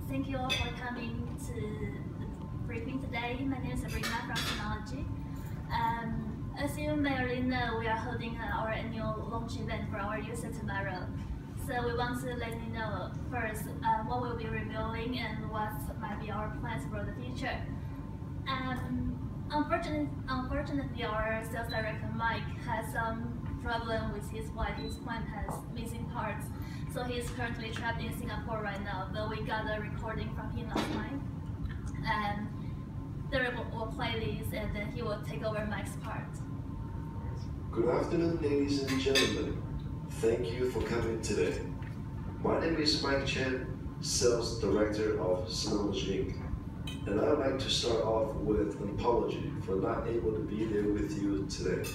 Thank you all for coming to the briefing today. My name is Sabrina from Synology. As you may already know, we are holding our annual launch event for our user tomorrow. So we want to let you know first what we'll be revealing and what might be our plans for the future. Unfortunately, our sales director Mike has some problem with his wife. His plant has missing parts, so he is currently trapped in Singapore right now. But we got a recording from him last night, and we'll play this, and then he will take over Mike's part. Good afternoon, ladies and gentlemen. Thank you for coming today. My name is Mike Chen, Sales Director of Synology Inc. And I'd like to start off with an apology for not able to be there with you today.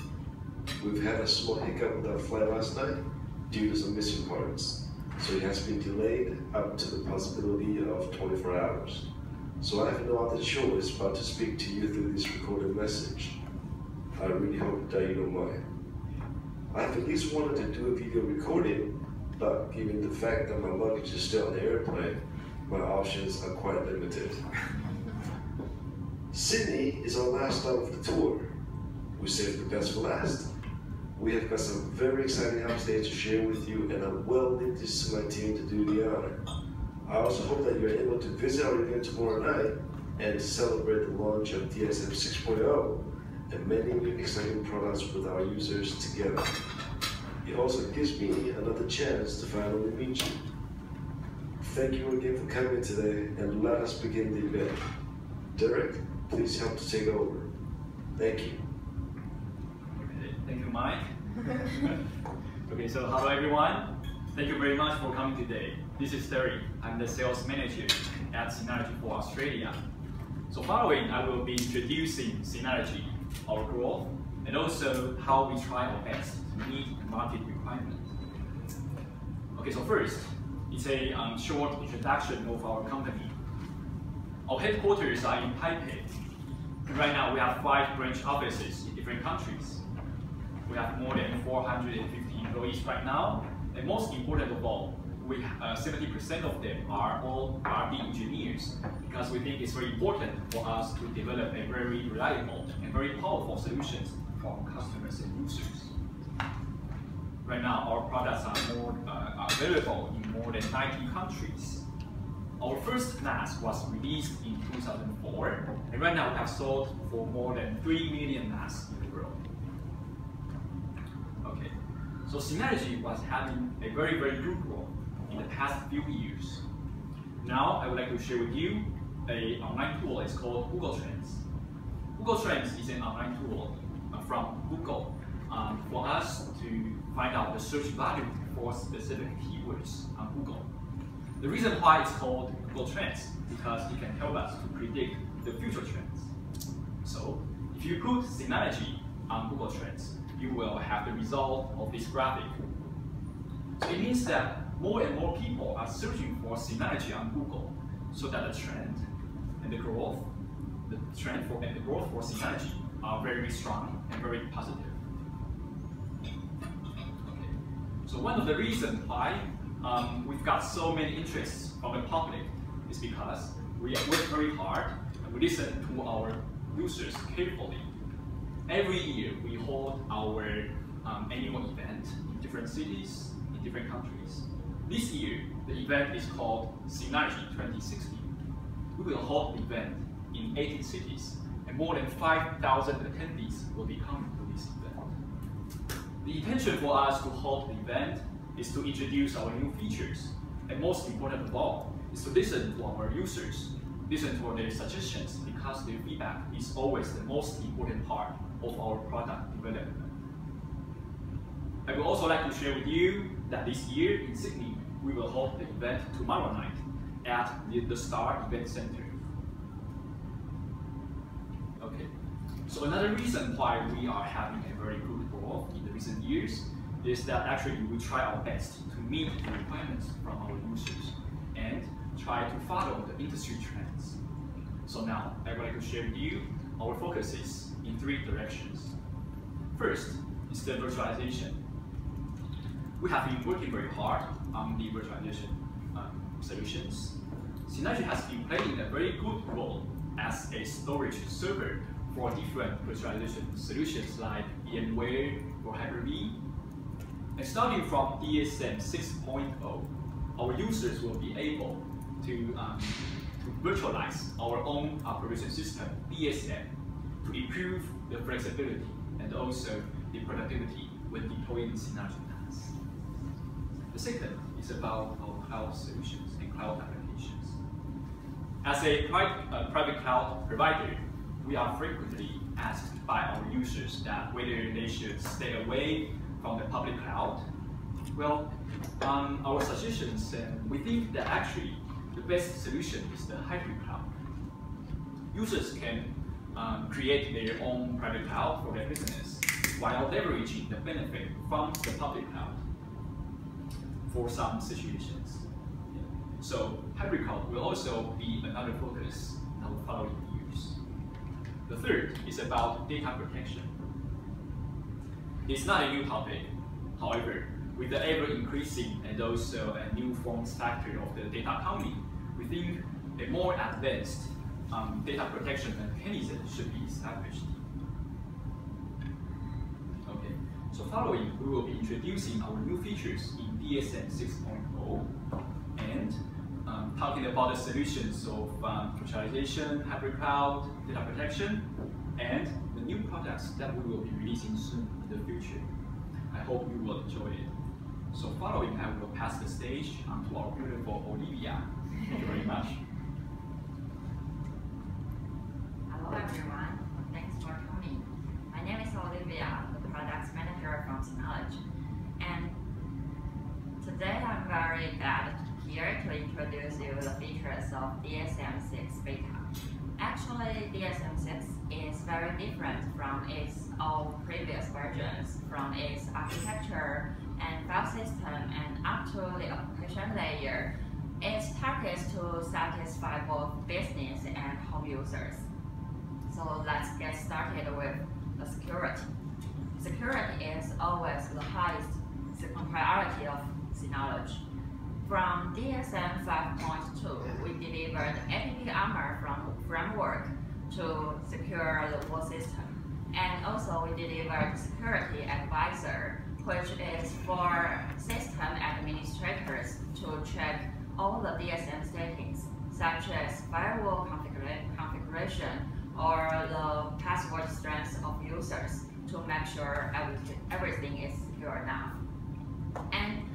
We've had a small hiccup with our flight last night due to some missing parts. So it has been delayed up to the possibility of 24 hours. So I have no other choice but to speak to you through this recorded message. I really hope that you don't mind. I've at least wanted to do a video recording, but given the fact that my luggage is still on the airplane, my options are quite limited. Sydney is our last stop of the tour. We saved the best for last. We have got some very exciting updates to share with you, and I will leave this to my team to do the honor. I also hope that you're able to visit our event tomorrow night and celebrate the launch of DS716 and many new exciting products with our users together. It also gives me another chance to finally meet you. Thank you again for coming today, and let us begin the event. Derek, please help to take over. Thank you. Okay, thank you, Mike. Okay, so hello everyone. Thank you very much for coming today. This is Terry. I'm the sales manager at Synology for Australia. So following, I will be introducing Synology, our growth, and also how we try our best to meet the market requirements. Okay, so first, it's a short introduction of our company. Our headquarters are in Taipei. And right now, we have 5 branch offices in different countries. We have more than 450 employees right now. And most important of all, 70% of them are all RD engineers, because we think it's very important for us to develop a very reliable and very powerful solutions for our customers and users. Right now, our products are available in more than 90 countries. Our first NAS was released in 2004, and right now we have sold for more than 3 million NAS in the world. Okay, so Synology was having a very good growth in the past few years. Now I would like to share with you an online tool. It's called Google Trends. Google Trends is an online tool from Google for us to find out the search value for specific keywords on Google. The reason why it's called Google Trends because it can help us to predict the future trends. So if you put Synology on Google Trends, you will have the result of this graphic. So it means that more and more people are searching for Synology on Google, so that the trend and the growth, for Synology are very strong and very positive. Okay. So one of the reasons why we've got so many interests from the public is because we work very hard and we listen to our users carefully. Every year we hold our annual event in different cities, in different countries. This year, the event is called Synology 2016. We will hold the event in 18 cities, and more than 5,000 attendees will be coming to this event. The intention for us to hold the event is to introduce our new features, and most important of all, is to listen to our users, listen to their suggestions, because their feedback is always the most important part of our product development. I would also like to share with you that this year in Sydney, we will hold the event tomorrow night at the Star Event Center. Okay, so another reason why we are having a very good growth in the recent years is that actually we try our best to meet the requirements from our users and try to follow the industry trends. So now, I would like to share with you our focuses in 3 directions. First is the virtualization. We have been working very hard on the virtualization solutions. Synology has been playing a very good role as a storage server for different virtualization solutions like VMware or Hyper-V. And starting from DSM 6.0, our users will be able to virtualize our own operation system, DSM, to improve the flexibility and also the productivity when deploying Synology NAS. The second is about our cloud solutions and cloud applications. As a private cloud provider, we are frequently asked by our users that whether they should stay away from the public cloud. Well, our suggestions, and we think that actually the best solution is the hybrid cloud. Users can create their own private cloud for their business while leveraging the benefit from the public cloud for some situations. So hybrid cloud will also be another focus in our following years. The third is about data protection. It's not a new topic. However, with the ever-increasing and also a new form factor of the data economy, we think a more advanced data protection mechanism should be established. Okay, so following, we will be introducing our new features in DSM 6.0 and talking about the solutions of virtualization, hybrid cloud, data protection, and the new products that we will be releasing soon in the future. I hope you will enjoy it. So following, I will pass the stage to our beautiful Olivia. Thank you very much. Hello everyone, thanks for coming. My name is Olivia, the Products Manager from Synology. And today I'm very glad here to introduce you the features of DSM 6 beta. Actually, DSM 6 is very different from its all previous versions, from its architecture and file system and up to the application layer. It targets to satisfy both business and home users. So let's get started with the security. Security is always the highest priority of Synology. From DSM 5.2, we delivered APP Armor framework to secure the whole system. And also we delivered Security Advisor, which is for system administrators to check all the DSM settings, such as firewall configuration or the password strength of users to make sure everything is secure enough. And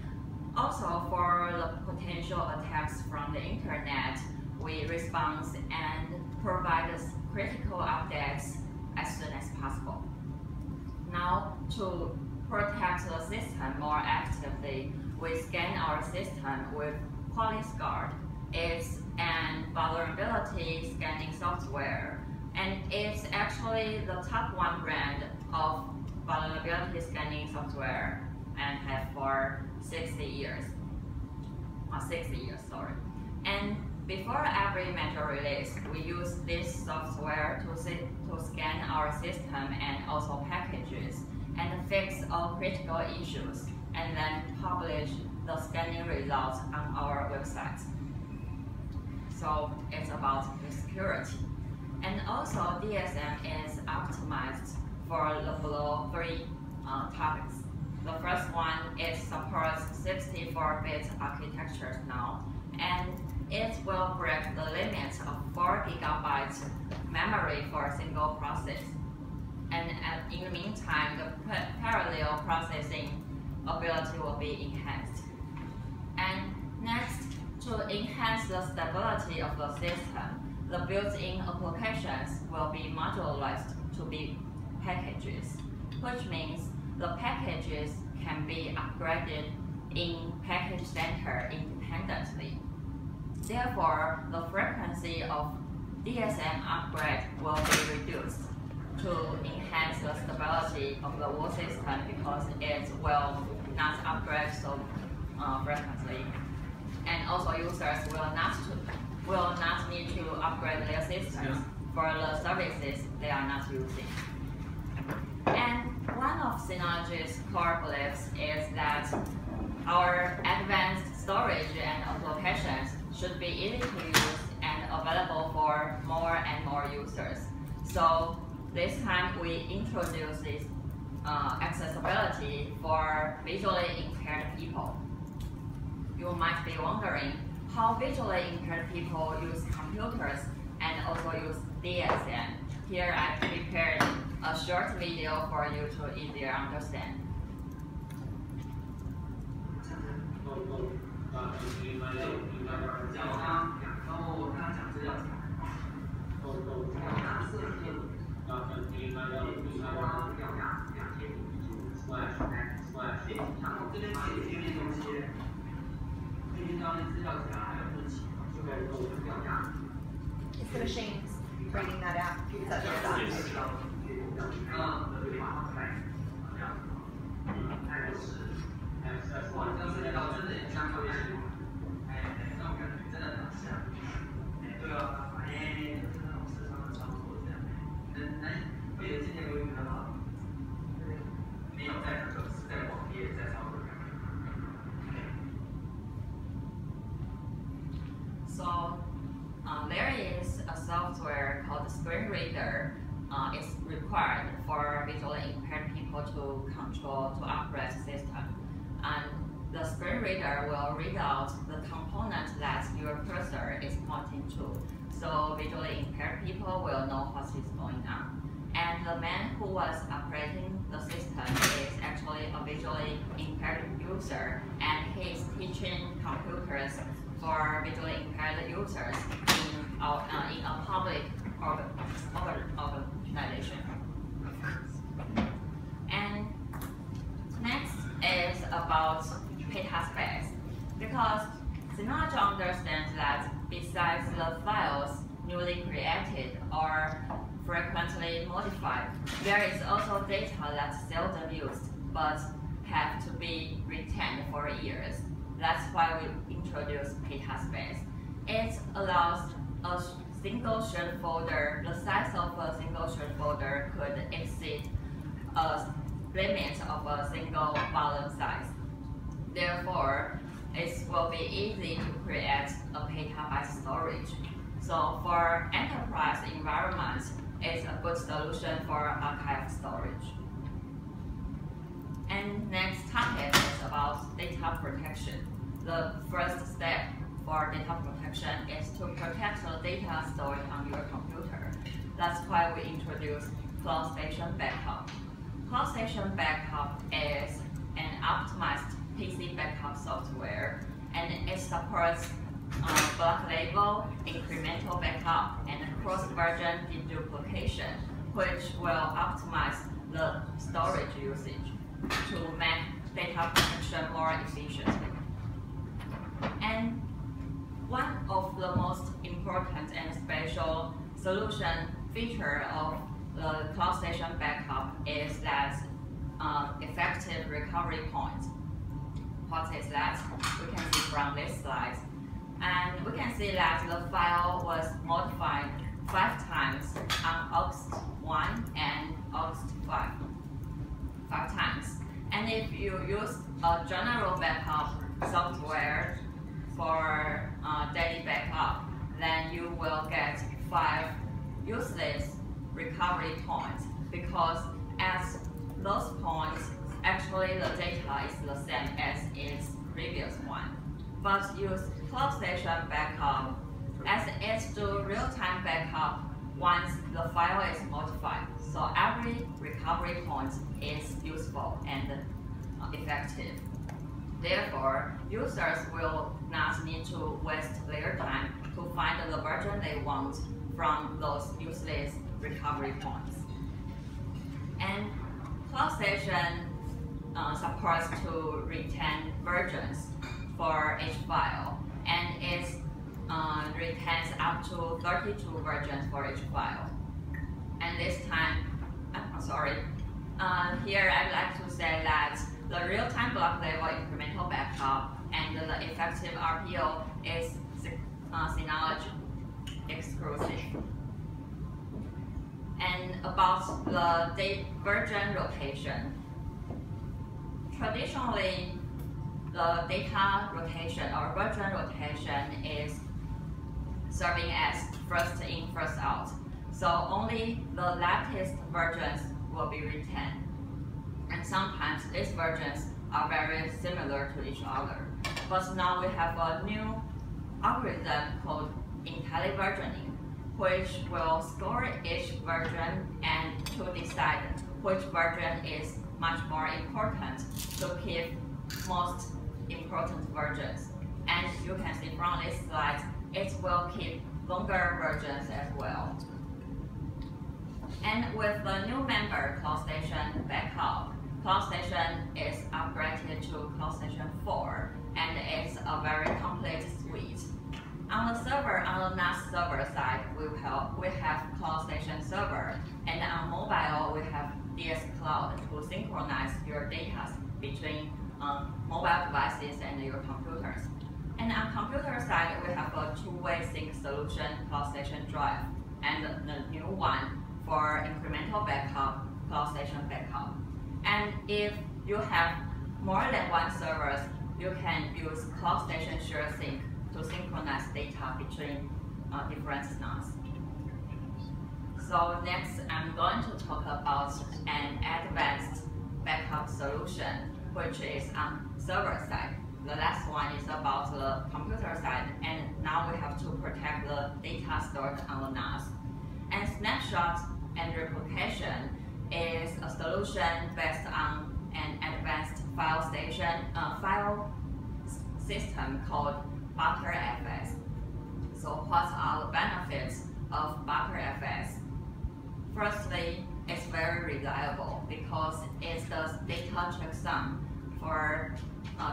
also for the potential attacks from the internet, we respond and provide critical updates as soon as possible. Now, to protect the system more actively, we scan our system with PoliceGuard. It's an vulnerability scanning software, and it's actually the top one brand of vulnerability scanning software and have for 60 years, sorry. And before every major release, we use this software to scan our system and also packages and fix all critical issues, and then publish the scanning results on our website. So it's about the security. And also DSM is optimized for the below three topics. The first one, it supports 64-bit architecture now, and it will break the limits of 4 GB memory for a single process. And in the meantime, the parallel processing ability will be enhanced. And next, to enhance the stability of the system, the built-in applications will be modularized to be packages, which means the packages can be upgraded in Package Center independently. Therefore, the frequency of DSM upgrade will be reduced to enhance the stability of the whole system, because it will not upgrade so frequently. And also users will not need to upgrade their systems for the services they are not using. And one of Synology's core beliefs is that our advanced storage and applications should be easy to use available for more and more users. So this time we introduce this accessibility for visually impaired people. You might be wondering how visually impaired people use computers and also use DSM. Here I prepared a short video for you to easier understand. Is the machine reading that out? Is that what it's So there is a software called the Screen Reader. It's required for visually impaired people to control, to operate the system. And the screen reader will read out the component that your cursor is pointing to. So visually impaired people will know what is going on. And the man who was operating the system is actually a visually impaired user, and he is teaching computers for visually impaired users in a public organization. And next is about data space, because Synology understands that besides the files newly created or frequently modified, there is also data that's seldom used but have to be retained for years. That's why we introduced data space. It allows a single shared folder, the size of a single shared folder could exceed a limit of a single volume size. Therefore, it will be easy to create a petabyte storage. So for enterprise environments, it's a good solution for archive storage. And next topic is about data protection. The first step for data protection is to protect the data stored on your computer. That's why we introduced Cloud Station Backup. Cloud Station Backup is an optimized PC backup software, and it supports block level, incremental backup, and cross-version deduplication, which will optimize the storage usage to make data protection more efficient. And one of the most important and special solution feature of the Cloud Station Backup is that effective recovery point. What is that? We can see from this slide. And we can see that the file was modified 5 times on August 1 and August 5. 5 times. And if you use a general backup software for daily backup, then you will get 5 useless recovery points, because at those points, actually the data is the same as its previous one. But use Cloud Station Backup as it do real-time backup once the file is modified. So every recovery point is useful and effective. Therefore, users will not need to waste their time to find the version they want from those useless recovery points. And Cloud Station supports to retain versions for each file, and it retains up to 32 versions for each file. And this time, here I'd like to say that the real-time block level incremental backup and the effective RPO is Synology exclusive. And about the version rotation, traditionally, the data rotation or version rotation is serving as first in, first out. So only the latest versions will be retained. And sometimes these versions are very similar to each other. But now we have a new algorithm called IntelliVersioning, which will score each version and to decide which version is much more important to keep most important versions. And you can see from this slide, it will keep longer versions as well. And with the new member CloudStation backup, CloudStation is upgraded to CloudStation 4, and it's a very complete suite. On the server, on the NAS server side, we have CloudStation server, and on mobile, we have DS Cloud to synchronize your data between mobile devices and your computers. And on computer side, we have a two-way sync solution, CloudStation Drive, and the new one for incremental backup, CloudStation Backup. And if you have more than one server, you can use CloudStation ShareSync to synchronize data between different NAS. So next, I'm going to talk about an advanced backup solution, which is on server side. The last one is about the computer side, and now we have to protect the data stored on the NAS. And snapshot and replication is a solution based on an advanced file system called ButterFS. So what are the benefits of ButterFS? Firstly, it's very reliable because it does data checksum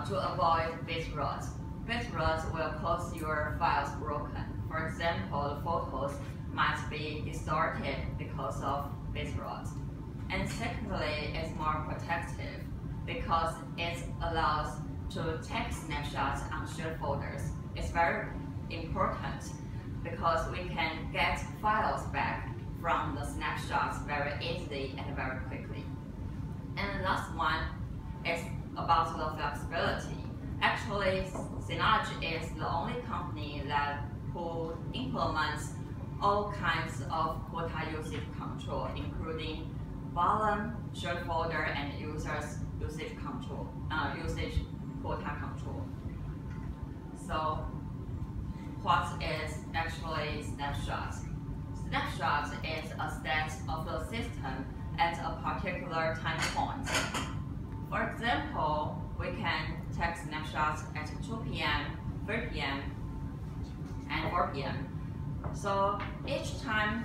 to avoid bit rot. Bit rot will cause your files broken. For example, the photos might be distorted because of bit rot. And secondly, it's more protective because it allows to take snapshots on shared folders. It's very important because we can get files back from the snapshots very easily and very quickly. And the last one is about the flexibility. Actually, Synology is the only company who implements all kinds of quota usage control, including volume, shared folder, and users usage control, usage quota control. So, what is actually snapshot? Snapshot is a state of the system at a particular time point. For example, we can take snapshots at 2 p.m., 3 p.m., and 4 p.m. So each time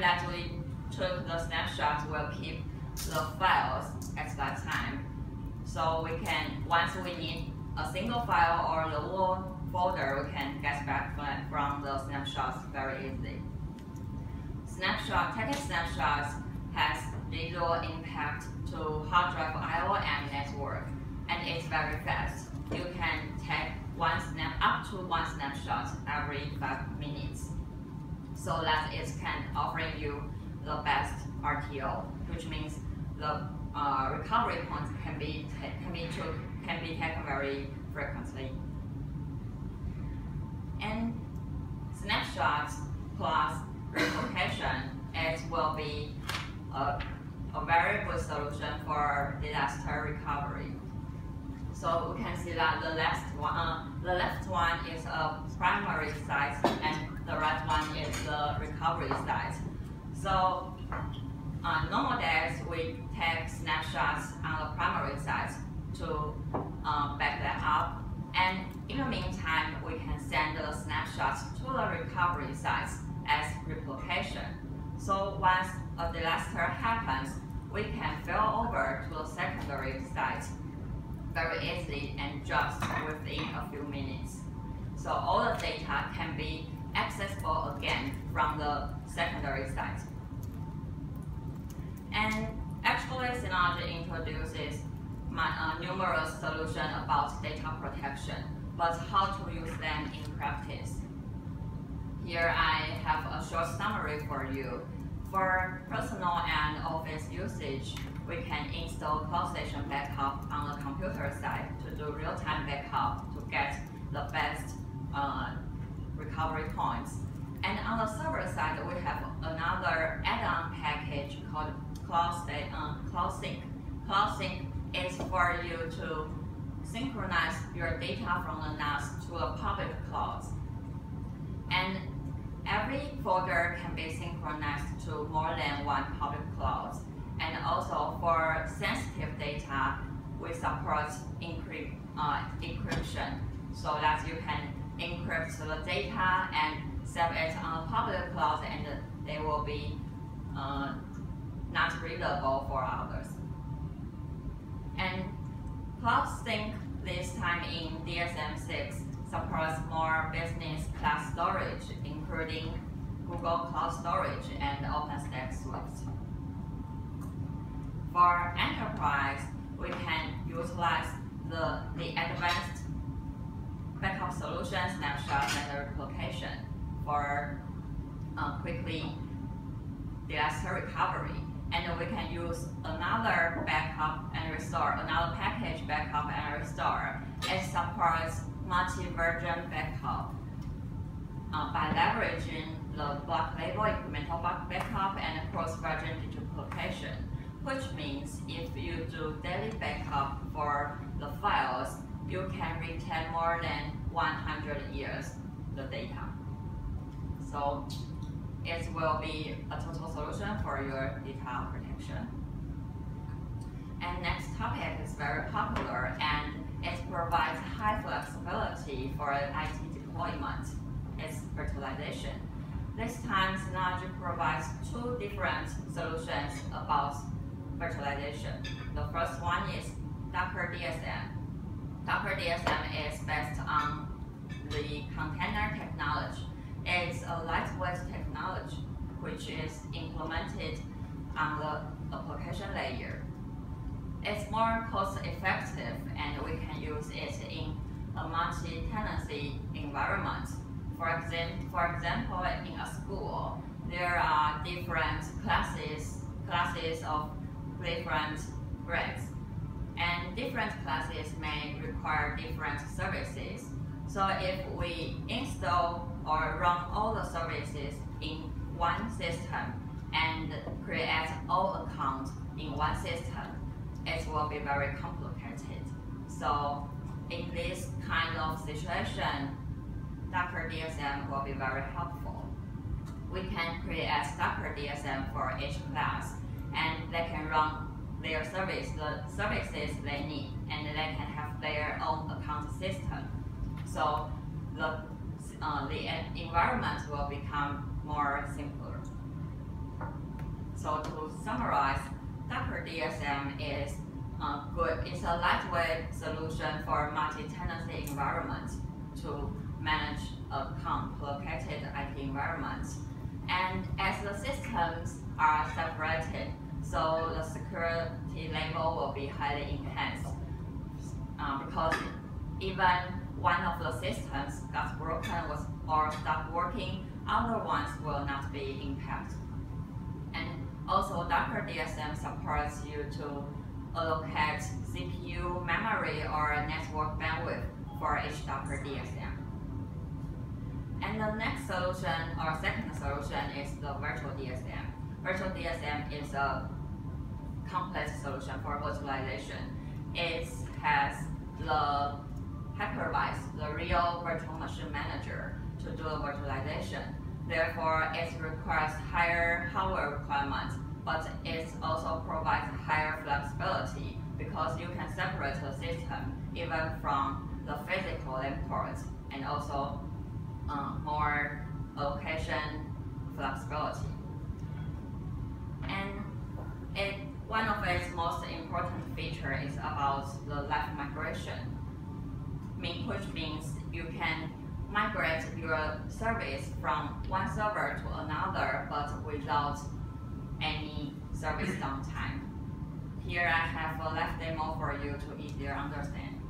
that we took the snapshot, we'll keep the files at that time. So we can, once we need a single file or the whole folder, we can get back from the snapshots very easily. Taking snapshots has little impact to hard drive I/O and network, and it's very fast. You can take up to one snapshot every 5 minutes, so that it can offer you the best RTO, which means the recovery points can be taken very frequently. And snapshots plus replication, it will be a very good solution for disaster recovery. So we can see that the left one is a primary site and the right one is the recovery site. So normal days we take snapshots on the primary site to back that up, and in the meantime we can send the snapshots to the recovery sites as replication. So once a disaster happens, we can fail over to the secondary site very easily and just within a few minutes. So all the data can be accessible again from the secondary site. And actually, Synology introduces numerous solutions about data protection, but how to use them in practice. Here I have a short summary for you. For personal and office usage, we can install CloudStation Backup on the computer side to do real-time backup to get the best recovery points. And on the server side, we have another add-on package called CloudSync. CloudSync is for you to synchronize your data from the NAS to a public cloud. And every folder can be synchronized to more than one public cloud. And also for sensitive data, we support encryption, so that you can encrypt the data and save it on a public cloud, and they will be not readable for others. And CloudSync this time in DSM6 supports more business class storage, including Google Cloud Storage and OpenStack Swift. For enterprise, we can utilize the advanced backup solution, snapshot, and replication for quickly disaster recovery. And we can use another backup and restore, another package backup and restore. It supports multi-version backup by leveraging the block label, incremental block backup, and cross-version deduplication, which means if you do daily backup for the files, you can retain more than 100 years the data. So it will be a total solution for your data protection. And next topic is very popular, and it provides high flexibility for IT deployment. It's virtualization. This time, Synology provides two different solutions about virtualization. The first one is Docker DSM. Docker DSM is based on the container technology. It's a lightweight technology which is implemented on the application layer. It's more cost effective, and we can use it in a multi-tenancy environment. For example, in a school, there are different classes of different grades, and different classes may require different services. So if we install or run all the services in one system and create all accounts in one system, it will be very complicated. So in this kind of situation, Docker DSM will be very helpful. We can create Docker DSM for each class, and they can run their the services they need, and they can have their own account system. So the environment will become more simpler. So to summarize, Docker DSM is good. It's a lightweight solution for multi-tenancy environment to manage a complicated IT environment. And as the systems are separated, so the security level will be highly enhanced because even one of the systems got broken or stopped working, other ones will not be impacted. And also Docker DSM supports you to allocate CPU, memory, or network bandwidth for each Docker DSM. And the next solution, or second solution, is the virtual DSM. Virtual DSM is a complex solution for virtualization. It has the hypervisor, the real virtual machine manager, to do the virtualization. Therefore, it requires higher hardware requirements, but it also provides higher flexibility because you can separate the system even from the physical imports, and also more allocation flexibility. And one of its most important features is about the live migration, which means you can migrate your service from one server to another, but without any service downtime. Here I have a live demo for you to easier understand.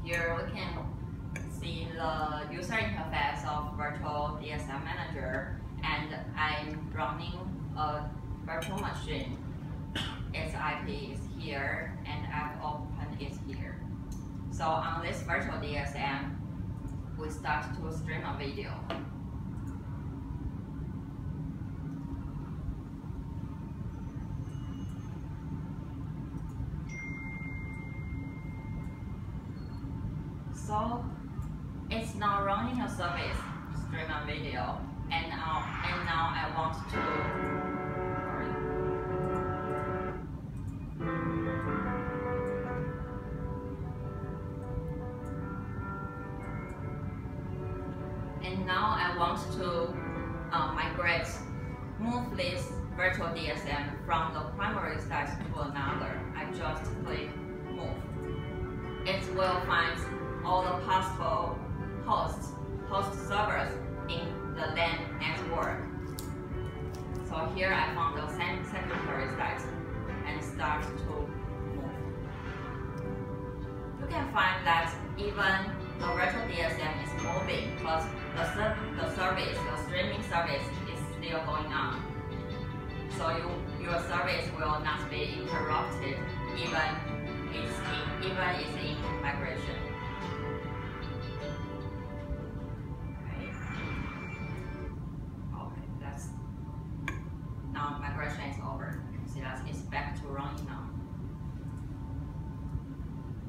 Here we can see the user interface of Virtual DSM Manager, and I'm running a virtual machine. its IP is here, and I've opened it here. So on this virtual DSM, we start to stream a video. So it's now running a service, stream a video, and now I want to. Sorry. And now I want to move this virtual DSM from the primary site to another. I just click move. It will find all the possible host servers in the LAN network. So here I found the secondary site and start to move. You can find that even the virtual DSM is moving, but the streaming service is still going on. So your service will not be interrupted even it's in migration. Okay, that's now migration is over. See that it's back to running now.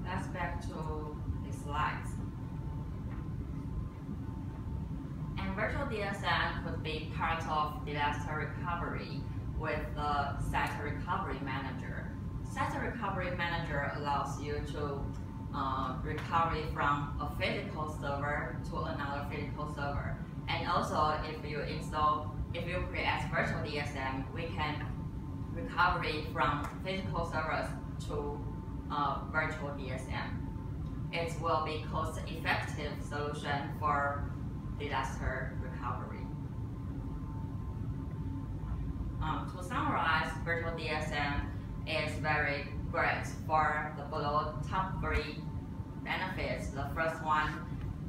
That's back to the slides. And virtual DSM could be part of disaster recovery with the site recovery manager. Site recovery manager allows you to recovery from a physical server to another physical server. And also, if you create virtual DSM, we can recovery from physical servers to virtual DSM. It will be cost-effective solution for disaster recovery. To summarize, virtual DSM is very great for the below top 3 benefits. The first one,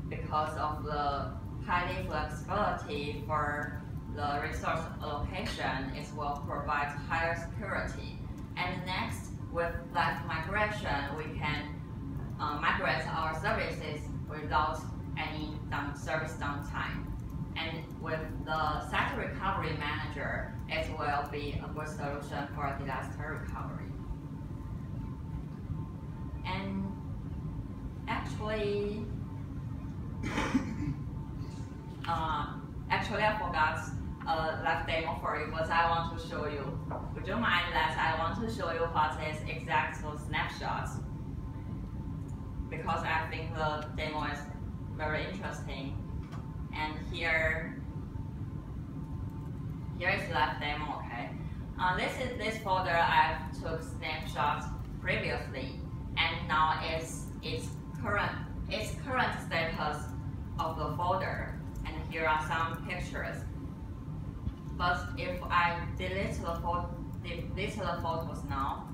because of the highly flexibility for the resource allocation, it will provide higher security. And next, with live migration, we can migrate our services without any service downtime. And with the site recovery manager, it will be a good solution for disaster recovery. And actually, I forgot a live demo for you, but I want to show you. Would you mind that I want to show you what is exact snapshots? Because I think the demo is very interesting. And here is live demo, okay? This folder I took snapshots previously, and now its current status of the folder, and here are some pictures. But if I delete the photos now,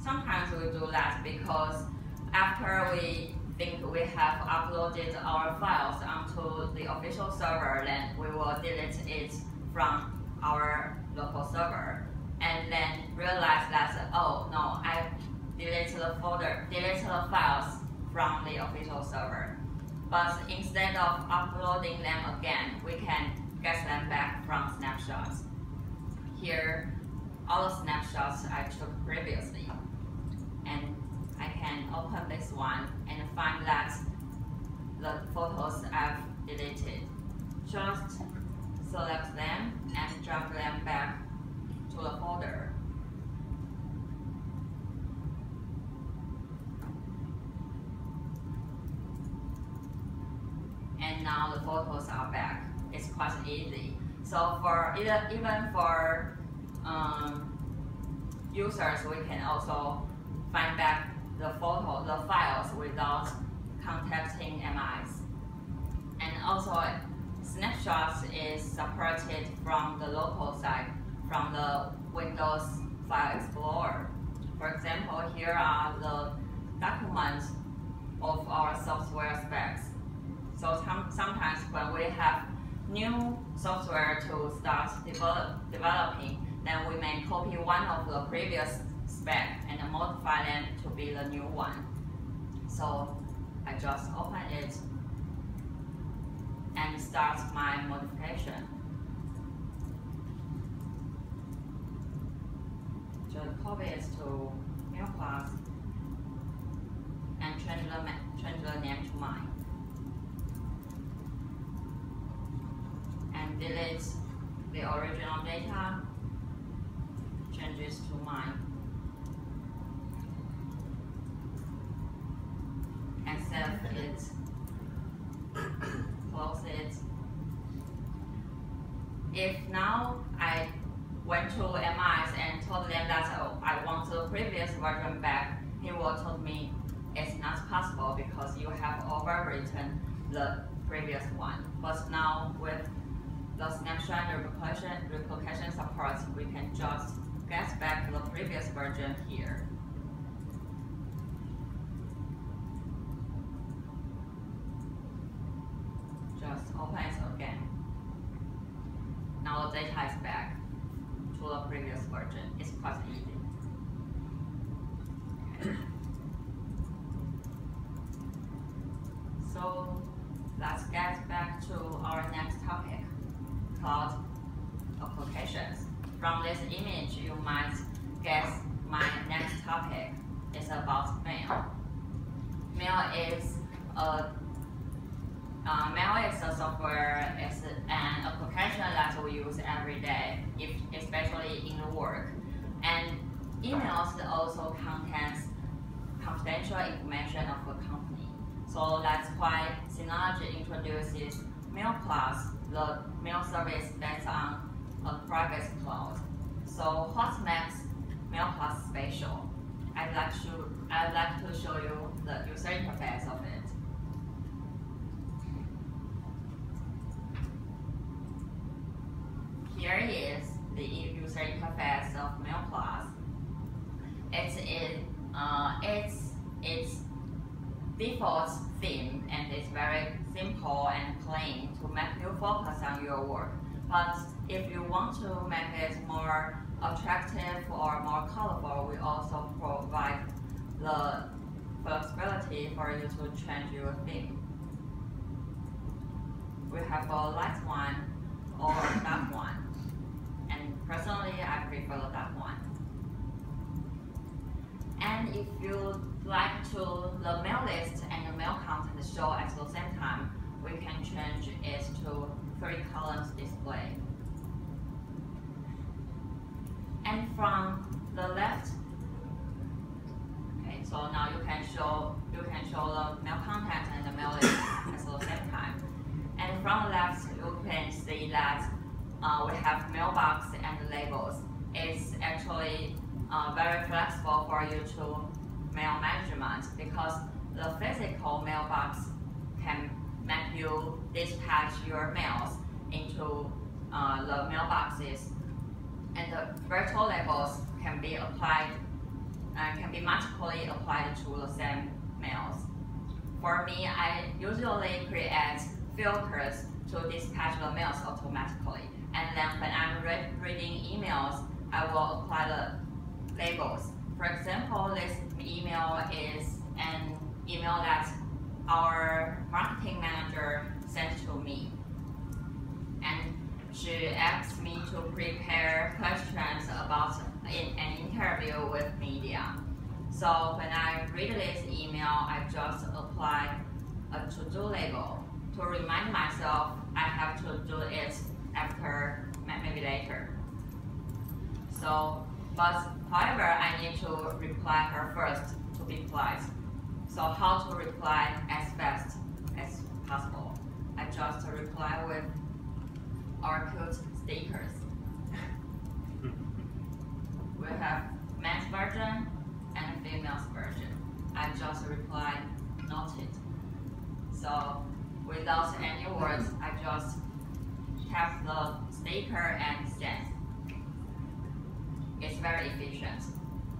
sometimes we do that because after we think we have uploaded our files onto the official server, then we will delete it from our local server, and then realize that, oh no, I deleted the files from the official server. But instead of uploading them again, we can get them back from snapshots. Here, all the snapshots I took previously. And I can open this one and find that the photos I've deleted. Just select them and drag them back to the folder. And now the photos are back. It's quite easy. So for even for users, we can also find back the files without contacting MIs. And also, snapshots is separated from the local site, from the Windows File Explorer. For example, here are the documents of our software specs. So sometimes when we have new software to start developing, then we may copy one of the previous spec and modify them to be the new one. So I just open it and start my modification. Just copy it to new class and change the name to mine. And delete the original data, change it to mine. And save it, close it. If now I went to MIS and told them that I want the previous version back, he will tell me it's not possible because you have overwritten the previous one. But now with the snapshot replication support, we can just get back the previous version here. Just open it again. Now the data is back to the previous version. It's quite easy. Okay. So let's get back to our next topic, cloud applications. From this image, you might guess my next topic is about mail. Mail is a software, it's an application that we use every day, especially in work. And emails also contains confidential information of a company. So that's why Synology introduces Mail Plus, the mail service based on a private cloud. So what makes Mail Plus special? I'd like to show you the user interface of it. Here is the user interface of Mail Plus. Its default theme, and it's very simple and plain to make you focus on your work. But if you want to make it more attractive or more colorful, we also provide the flexibility for you to change your theme. We have a light one or a dark one. And personally, I prefer the dark one. And if you like to the mail list and the mail content show at the same time, we can change it to 3 columns display. And from the left, okay, so now you can show the mail content and the mail list at the same time. And from the left, you can see that we have mailbox and labels. It's actually very flexible for you to mail management because the physical mailbox can make you dispatch your mails into the mailboxes, and the virtual labels can be applied and can be magically applied to the same mails. For me, I usually create filters to dispatch the mails automatically, and then when I'm reading emails, I will apply the labels. For example, this email is an email that our marketing manager sent to me, and she asked me to prepare questions about an interview with media. So when I read this email, I just apply a to-do label to remind myself I have to do it after, maybe later. So, but however, I need to reply her first to be polite. So how to reply as fast as possible? I just reply with our cute stickers. We have men's version and female's version. I just reply noted. So without any words, I just tap the sticker and send. It's very efficient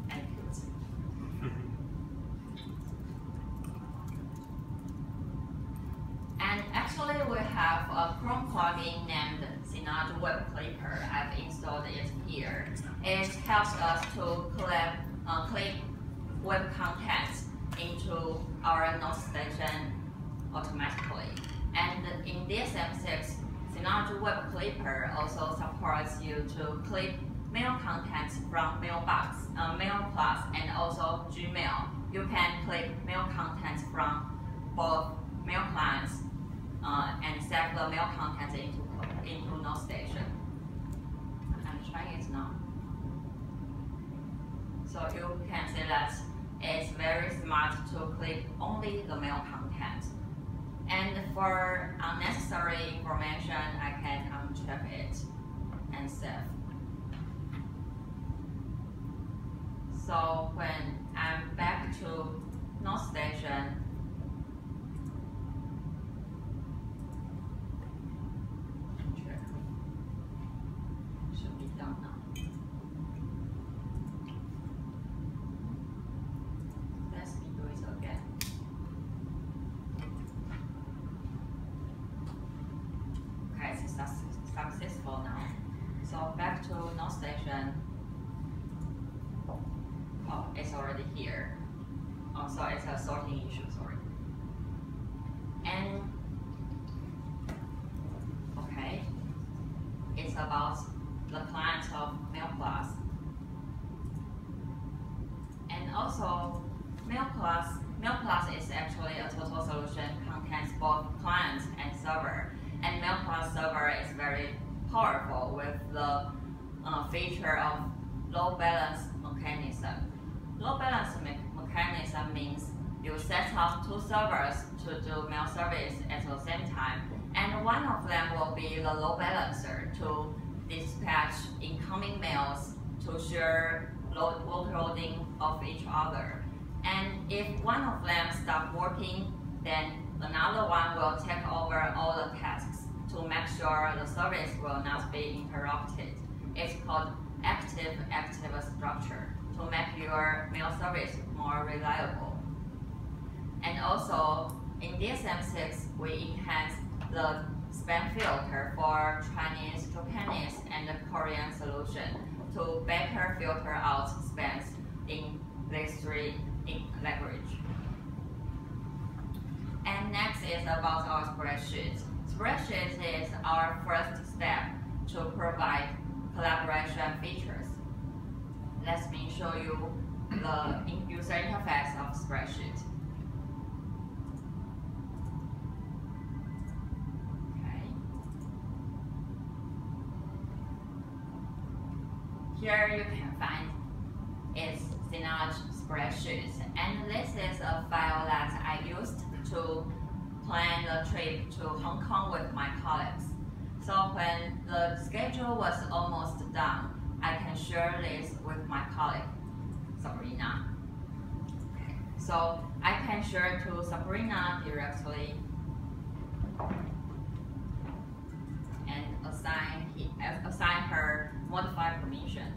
and cute. And actually we have a Chrome plugin Synology Web Clipper. I've installed it here. It helps us to clip web content into our note station automatically. And in DS716, Synology Web Clipper also supports you to clip mail content from Mailbox, Mail Plus, and also Gmail. You can clip mail content from both mail clients and save the mail content into Note Station. I'm trying it now. So you can see that it's very smart to clip only the mail content. And for unnecessary information, I can uncheck it and save. So when I'm back to Note Station, should be done now. Let me do it again. Okay, it's successful now. So back to Note Station. Oh, it's already here. Oh, so it's a sorting issue, sorry. And, okay, it's about the client of Mail Plus. And also, Mail Plus is actually a total solution, contains both client and server. And Mail Plus server is very powerful with the feature of load balance mechanism. Load balance mechanism means you set up two servers to do mail service at the same time, and one of them will be the load balancer to dispatch incoming mails to share workloading of each other. And if one of them stops working, then another one will take over all the tasks to make sure the service will not be interrupted. It's called active-active structure to make your mail service more reliable. And also, in DS716, we enhanced the spam filter for Chinese, Japanese, and Korean solution to better filter out spams in these three languages. And next is about our spreadsheet. Spreadsheet is our first step to provide collaboration features. Let me show you the user interface of spreadsheet. Okay. Here you can find its Synology spreadsheet, and this is a file that I used to plan the trip to Hong Kong with my colleagues. So when the schedule was almost done, I can share this with my colleague, Sabrina. Okay. So I can share to Sabrina directly and assign her modify permission.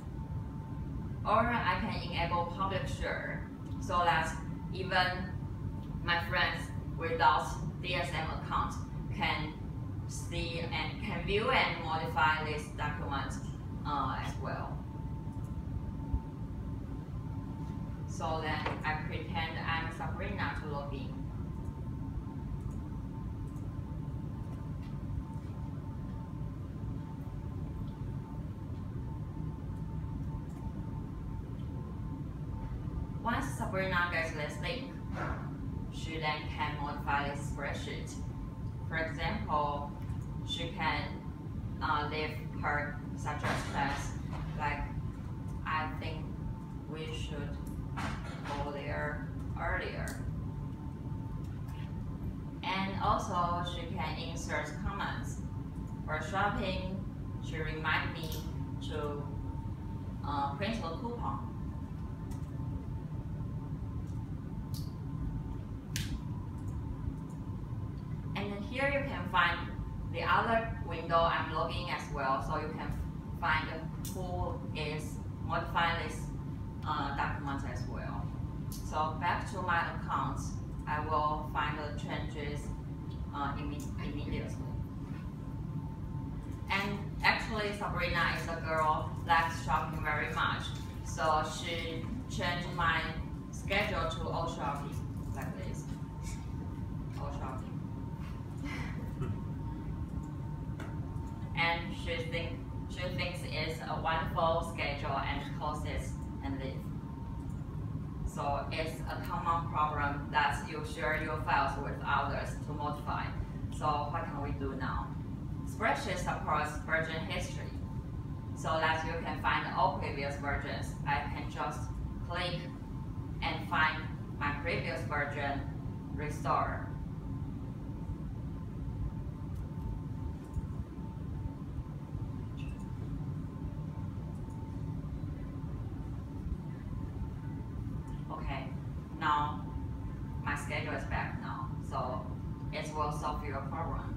Or I can enable public share so that even my friends without DSM account can see and can view and modify this document as well. So then I pretend I'm Sabrina to log in. Once Sabrina gets this link, she then can modify this spreadsheet. For example, she can leave her suggestions, like, I think we should go there earlier. And also, she can insert comments. For shopping, she reminds me to print a coupon. Here you can find the other window I'm logging as well, so you can find who is modifying this document as well. So back to my account, I will find the changes immediately. And actually, actually, Sabrina is a girl that likes shopping very much. So she changed my schedule to all shopping, like this. All shopping. And she thinks it's a wonderful schedule and causes and live. So it's a common problem that you share your files with others to modify. So what can we do now? Spreadsheet supports version history, so that you can find all previous versions. I can just click and find my previous version, restore. Okay, now my schedule is back now, so it will solve your problem.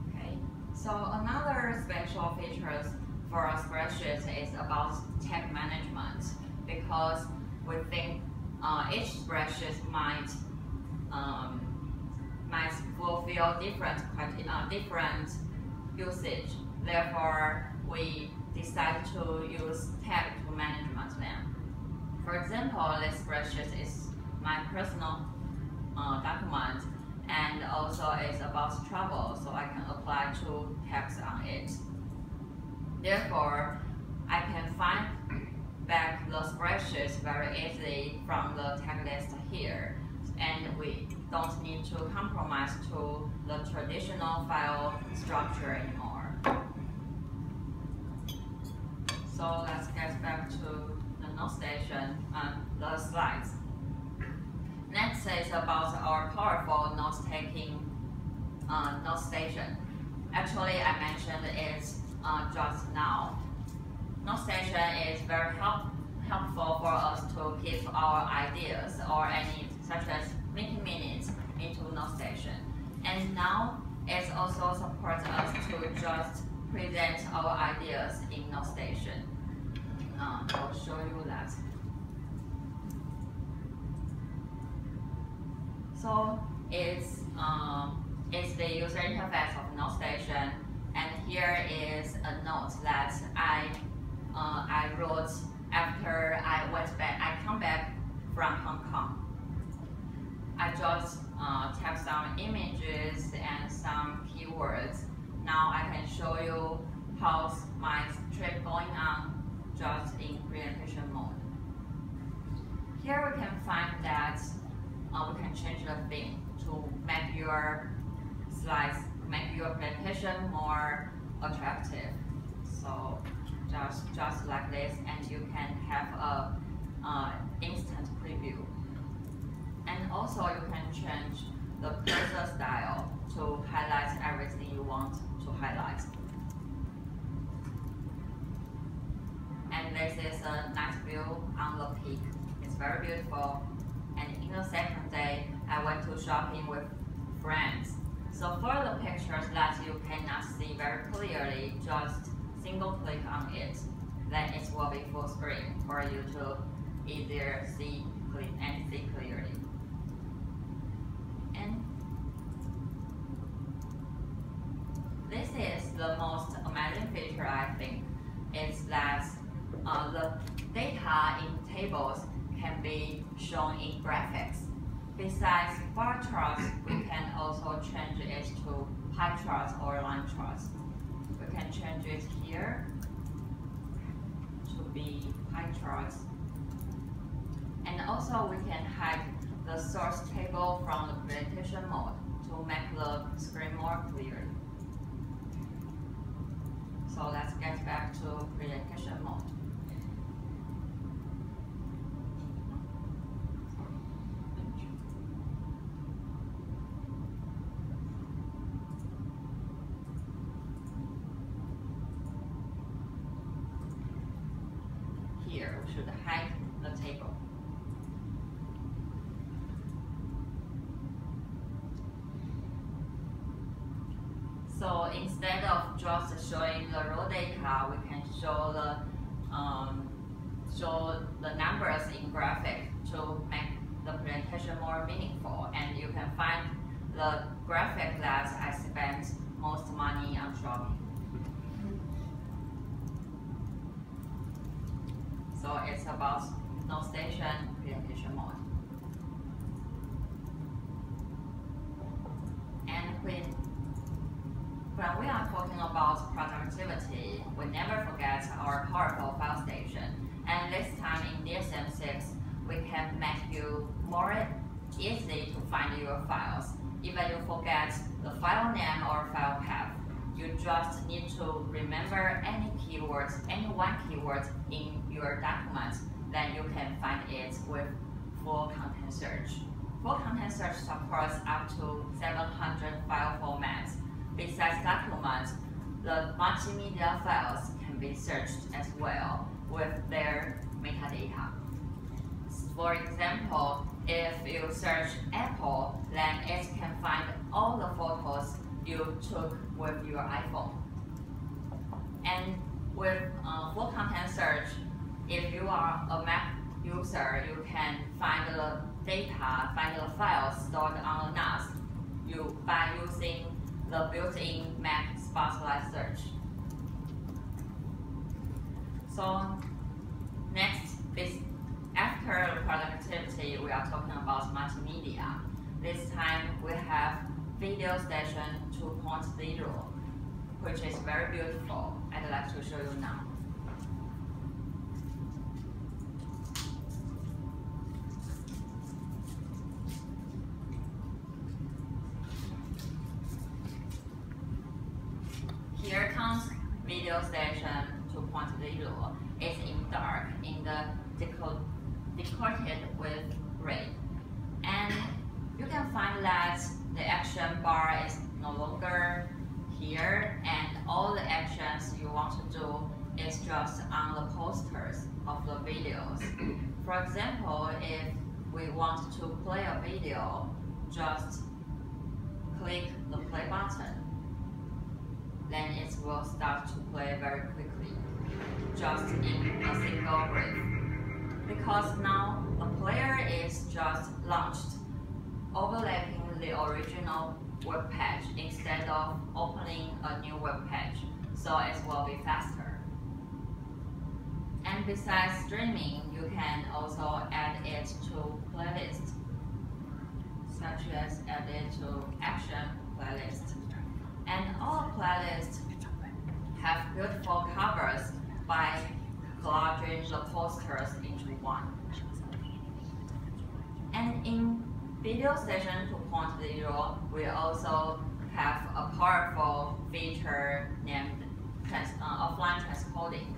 Okay, so another special features for a spreadsheet is about tag management, because we think each spreadsheet might fulfill different usage. Therefore, we decide to use tag to management them. For example, this spreadsheet is my personal document, and also it's about travel, so I can apply two tags on it. Therefore, I can find back the spreadsheet very easily from the tag list here, and we don't need to compromise to the traditional file structure anymore. So let's get back to the note station and the slides. Next is about our powerful note-taking note station. Actually, I mentioned it just now. Note station is very helpful for us to keep our ideas or any, such as meeting minutes, into note station. And now it also supports us to just present our ideas in note station. I'll show you that. So it's the user interface of note station, and here is a note that I wrote after I come back from Hong Kong. I just type some images and some keywords. Now I can show you how's my trip going on just in presentation mode. Here we can find that we can change the theme to make your slides, make your presentation more attractive. So just like this, and you can have a instant preview. And also you can change the cursor style to highlight everything you want to highlight. And this is a night view on the peak. It's very beautiful. And in the second day, I went to shopping with friends. So for the pictures that you cannot see very clearly, just single click on it. Then it will be full screen for you to easier see clearly. And this is the most amazing feature, I think, is that the data in tables can be shown in graphics. Besides bar charts, we can also change it to pie charts or line charts. We can change it here to be pie charts. And also we can hide the source table from the presentation mode to make the screen more clear. So let's get back to presentation mode. Here we should hide the table. So instead of just showing the raw data, we can show the numbers in graphic to make the presentation more meaningful. And you can find the graphic that I spent most money on shopping. So it's about no station presentation mode. And when we are talking about productivity, we never forget our powerful file station. And this time in DSM6, we can make you more easy to find your files. Even you forget the file name or file path, you just need to remember any keywords, any one keyword in your document, then you can find it with full content search. Full content search supports up to 700 file formats. Besides documents, the multimedia files can be searched as well with their metadata. For example, if you search Apple, then it can find all the photos you took with your iPhone. And with full content search, if you are a Mac user, you can find the data, find the files stored on the NAS by using the built-in Mac Spotlight search. So next, after productivity, we are talking about multimedia. This time we have Video Station 2.0, which is very beautiful. I'd like to show you now. Here comes Video Station 2.0. It's in dark, in the decorated with red. And you can find that the action bar is no longer here, and all the actions you want to do is just on the posters of the videos. For example, if we want to play a video, just click the play button. Then it will start to play very quickly, just in a single breath. Because now a player is just launched, overlapping the original web page instead of opening a new web page, so it will be faster. And besides streaming, you can also add it to playlists, such as add it to action playlist. And all playlists have beautiful covers by collaging the posters into one. And in Video Station 2.0, we also have a powerful feature named offline transcoding,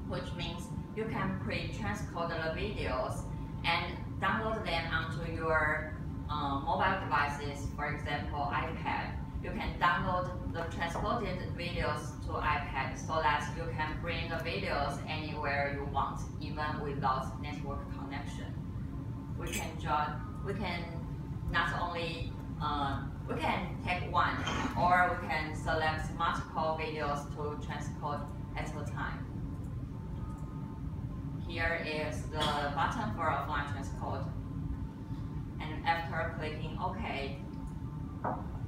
which means you can pre-transcode the videos and download them onto your mobile devices, for example, iPad. You can download the transcoded videos to iPad so that you can bring the videos anywhere you want, even without network connection. We can not only we can take one, or we can select multiple videos to transcode at a time. Here is the button for offline transcode, and after clicking OK,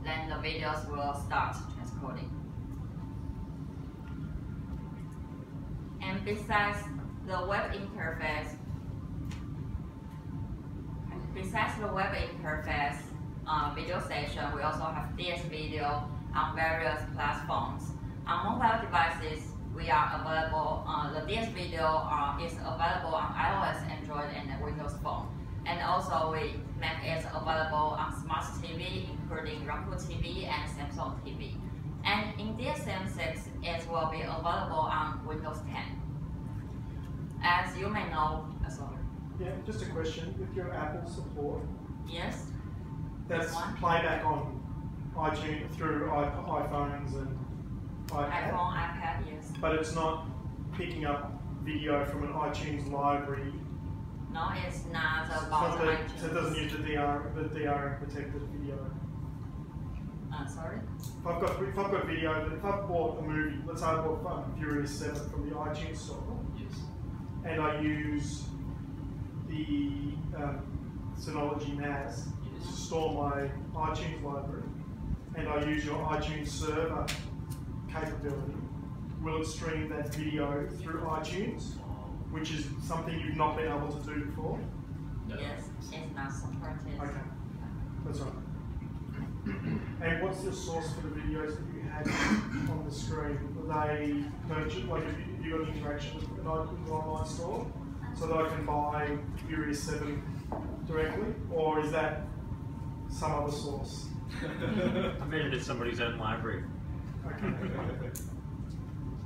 then the videos will start transcoding. And besides the web interface, Video Station, we also have DS Video on various platforms. On mobile devices, we are available. The DS Video is available on iOS, Android, and Windows Phone. And also we make it available on smart TV, including Roku TV and Samsung TV. And in DSM6, it will be available on Windows 10. As you may know, Yeah, just a question. With your Apple support, yes, that's playback on iTunes through iPhones and iPad. iPhone, iPad, yes. But it's not picking up video from an iTunes library. No, it's not about iTunes. So it doesn't use the DRM protected video. Sorry? If I've got video, if I've bought a movie, let's say I bought Furious 7 from the iTunes store, Yes. and I use the Synology NAS to store my iTunes library, and I use your iTunes server capability, will it stream that video through iTunes, which is something you've not been able to do before? Yes, it's not supported. Okay, that's right. And what's the source for the videos that you had on the screen? Were they purchased, like have you got interaction with an online store so that I can buy Furious 7 directly? Or is that some other source? Maybe it's somebody's own library. Okay.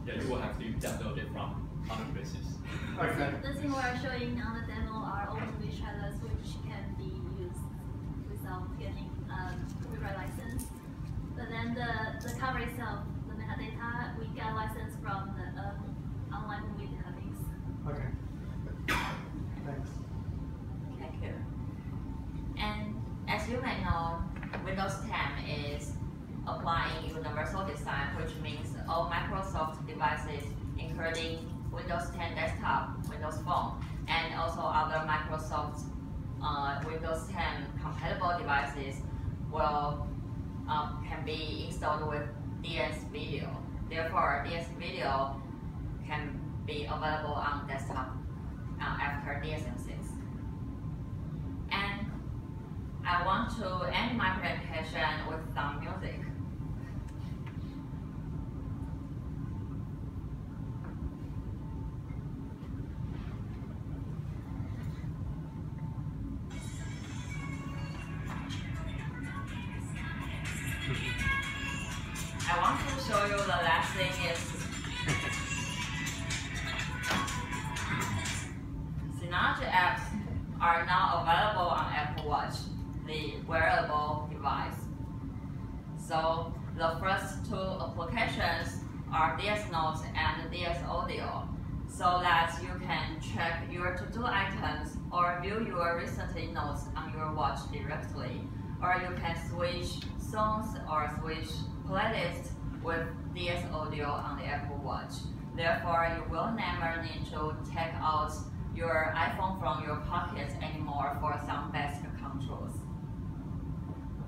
Yeah, you will have to download it from other places. Okay. The thing we're showing on the demo are all movie trailers which can be used without getting copyright license. But then the cover itself, the metadata, we get license from the online movie database. Okay. Thanks. Thank you. And as you may know, Windows 10 is applying universal design, which means all Microsoft devices, including Windows 10 desktop, Windows Phone, and also other Microsoft Windows 10 compatible devices will can be installed with DS Video. Therefore, DS Video can be available on desktop after DSM6. And I want to end my presentation with some music. I want to show you the last thing is Synology apps are now available on Apple Watch, the wearable device. So the first two applications are DS Notes and DS Audio, so that you can check your to-do items or view your recent notes on your watch directly, or you can switch songs or switch playlists with DS Audio on the Apple Watch. Therefore, you will never need to take out your iPhone from your pocket anymore for some basic controls.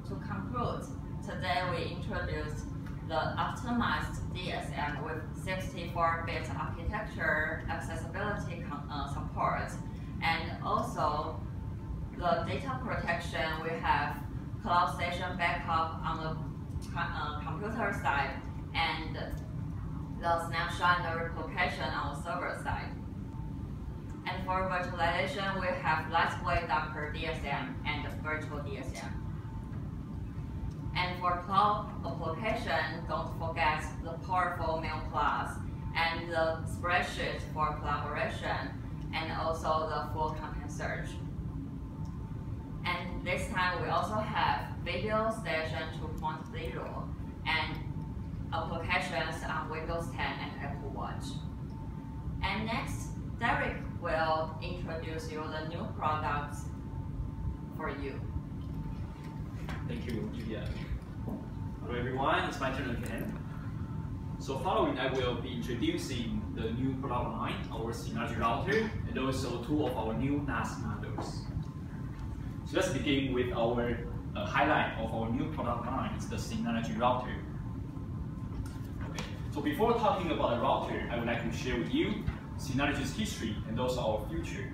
To conclude, today we introduced the optimized DSM with 64-bit architecture accessibility support, and also the data protection. We have cloud station backup on the computer side, and the snapshot and the replication on the server side. And for virtualization, we have lightweight Docker DSM and virtual DSM. And for cloud application, don't forget the powerful Mail Plus and the spreadsheet for collaboration, and also the full content search. And this time we also have Video Station 2.0 and applications on Windows 10 and Apple Watch. And next, Derek will introduce you the new products for you. Thank you, Julia. Hello everyone, it's my turn again. So following, I will be introducing the new product line, our Synology router, and also two of our new NAS models. So let's begin with our highlight of our new product line. It's the Synology router. Okay. So before talking about the router, I would like to share with you Synology's history and also our future.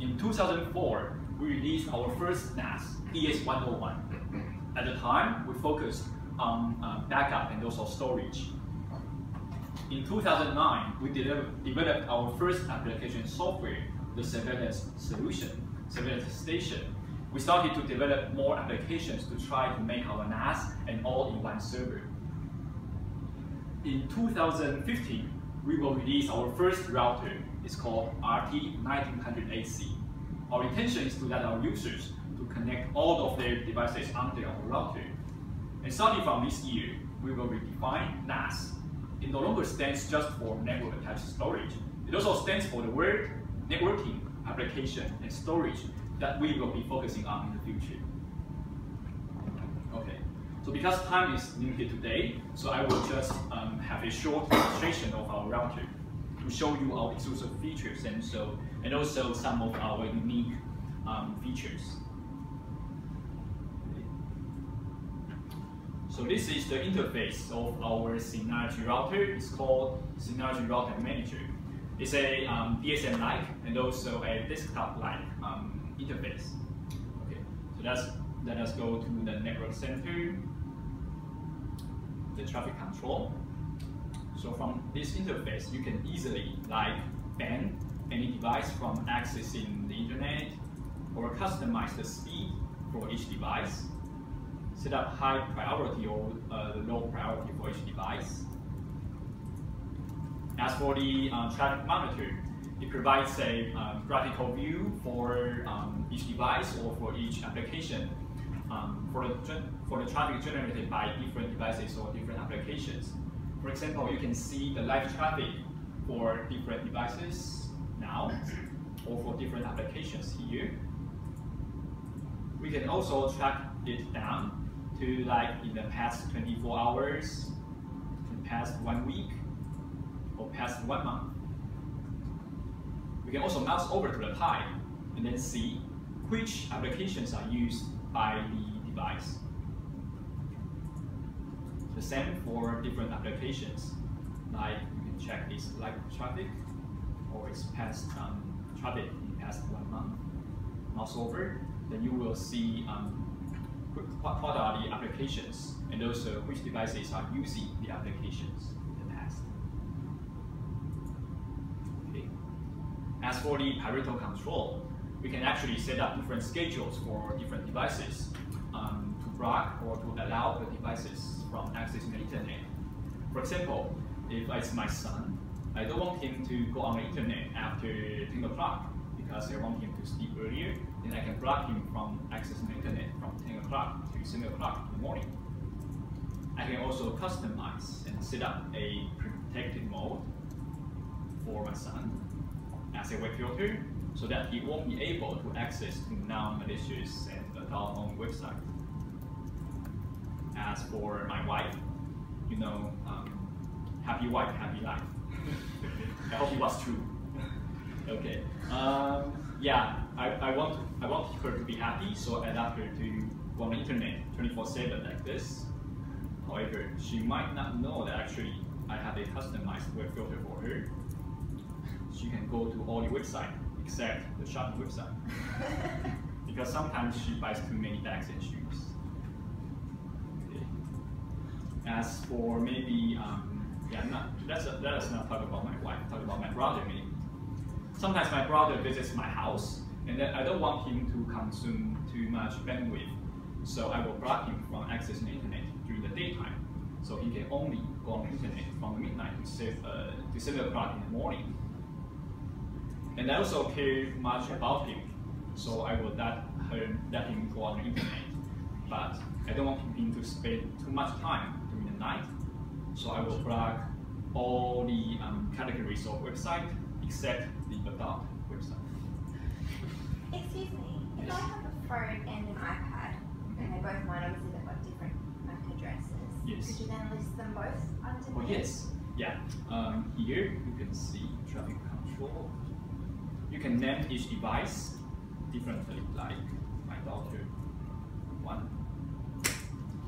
In 2004, we released our first NAS, DS101. At the time, we focused on backup and also storage. In 2009, we developed our first application software, the surveillance solution, surveillance station. We started to develop more applications to try to make our NAS an all-in-one server. In 2015, we will release our first router. It's called RT1900ac. Our intention is to let our users to connect all of their devices onto our router. And starting from this year, we will redefine NAS. It no longer stands just for network attached storage. It also stands for the word networking, application, and storage that we will be focusing on in the future. Okay, so because time is limited today, so I will just have a short demonstration of our router to show you our exclusive features and also some of our unique features. So this is the interface of our Synology router. It's called Synology Router Manager. It's a DSM-like and also a desktop-like interface. Okay, so let us go to the network center, the traffic control. So from this interface, you can easily ban any device from accessing the internet, or customize the speed for each device, set up high priority or low priority for each device. As for the traffic monitor, it provides a graphical view for each device or for each application for the traffic generated by different devices or different applications. For example, you can see the live traffic for different devices now, or for different applications here. We can also track it down to in the past 24 hours, the past 1 week, or past 1 month. We can also mouse over to the time and then see which applications are used by the device. The same for different applications, like you can check its live traffic or its past traffic in the past 1 month. Mouse over, then you will see what are the applications and also which devices are using the applications in the past. Okay. As for the parental control, we can actually set up different schedules for different devices to block or to allow the devices from accessing the internet. For example, if it's my son, I don't want him to go on the internet after 10 o'clock because I want him to sleep earlier, then I can block him from accessing the internet from 10 o'clock to 7 o'clock in the morning. I can also customize and set up a protected mode for my son as a web filter so that he won't be able to access to non-malicious and adult-owned websites. As for my wife, you know, happy wife, happy life. I hope it was true. Okay. Yeah, I want her to be happy, so I allow her to go on the internet 24/7 like this. However, she might not know that actually I have a customized web filter for her. She can go to all the websites except the shopping website. Because sometimes she buys too many bags and shoes. Okay. As for maybe, let us not talk about my wife, talk about my brother maybe. Sometimes my brother visits my house, and then I don't want him to consume too much bandwidth, so I will block him from accessing the internet during the daytime, so he can only go on the internet from midnight to 7 o'clock in the morning. And I also care much about him, so I will let him go on the internet, but I don't want him to spend too much time during the night, so I will block all the categories of website except the adult website. Excuse me, if I have a phone and an iPad, and they're both mine, obviously they've got different MAC addresses. Yes. Could you then list them both underneath? Oh yes, yeah. Here you can see traffic control. You can name each device differently, like my daughter one.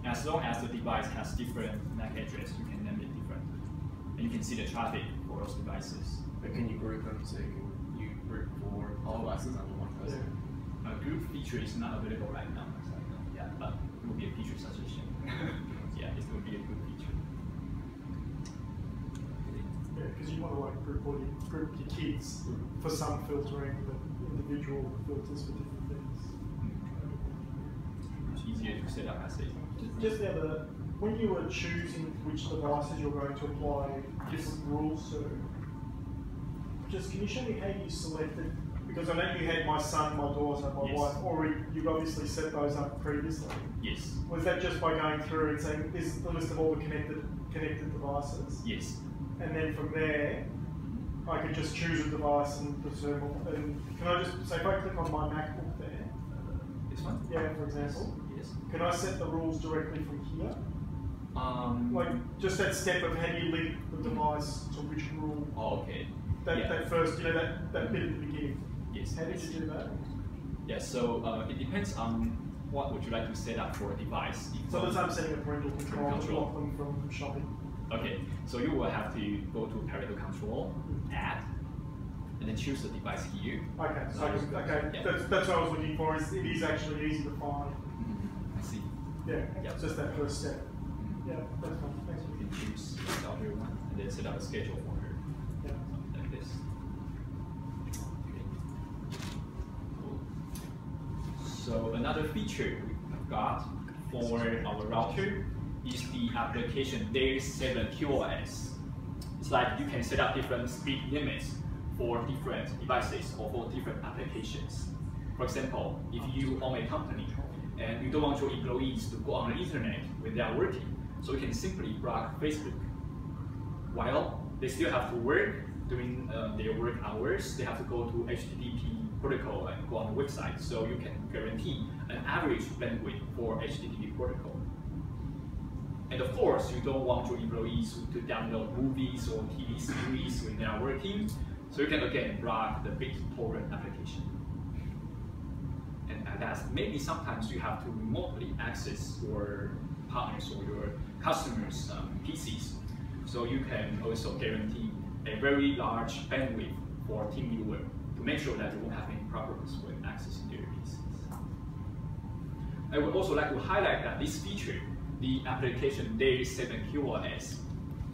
As long as the device has different MAC address, you can name it differently. And you can see the traffic for those devices. But can you group them so you group for all devices under one person? A group feature is not available right now. Yeah, but it will be a feature suggestion. Yeah, it will be a good feature. Yeah, because you want to group your kids for some filtering, but individual filters for different things. It's easier to set up as a. Just the other, when you were choosing which devices you're going to apply different rules to, just can you show me how you selected? Because I know you had my son, my daughter, my wife, or you've obviously set those up previously. Yes. Was that just by going through and saying this is the list of all the connected devices? Yes. And then from there, I could just choose a device and determine. And can I just say if I click on my MacBook there? This one? Yeah, for example. Yes. Can I set the rules directly from here? Like just that step of how do you link the device to which rule? Oh, okay. That first, you know, that bit at the beginning. Yes. How did you do that? Yeah, so it depends on what would you like to set up for a device? So let's say I'm setting a parental control to block them from shopping. Okay, so you will have to go to parental control, add, and then choose the device here. Okay, so okay, yeah. That's what I was looking for. It is actually easy to find. I see. Yeah, yep. Just that first step. Yeah, that's fine. Thanks. You can choose the other one and then set up a schedule for her. Yeah. Something like this. Okay. Cool. So another feature we've got for our router is the application DS716. It's like you can set up different speed limits for different devices or for different applications. For example, if you own a company and you don't want your employees to go on the internet when they are working, so you can simply block Facebook. While they still have to work during their work hours, they have to go to HTTP protocol and go on the website, so you can guarantee an average bandwidth for HTTP protocol. And of course, you don't want your employees to download movies or TV series when they are working, so you can again block the big torrent application. And that's maybe sometimes you have to remotely access your partners or your customers' PCs. So you can also guarantee a very large bandwidth for TeamViewer to make sure that you won't have any problems when accessing their PCs. I would also like to highlight that this feature, the application DS716,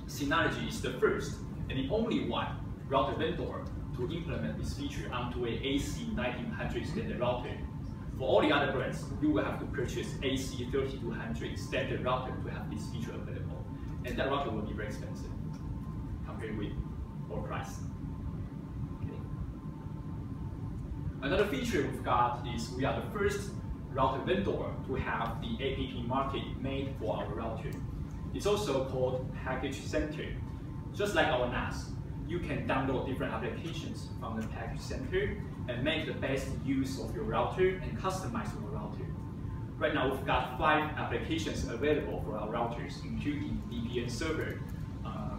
Synology is the first and the only one router vendor to implement this feature onto a AC1900 standard router. For all the other brands, you will have to purchase AC3200 standard router to have this feature available. And that router will be very expensive compared with our price. Okay. Another feature we've got is we are the first router vendor to have the app market made for our router. It's also called Package Center. Just like our NAS, you can download different applications from the Package Center and make the best use of your router and customize your router. Right now, we've got 5 applications available for our routers, including VPN server.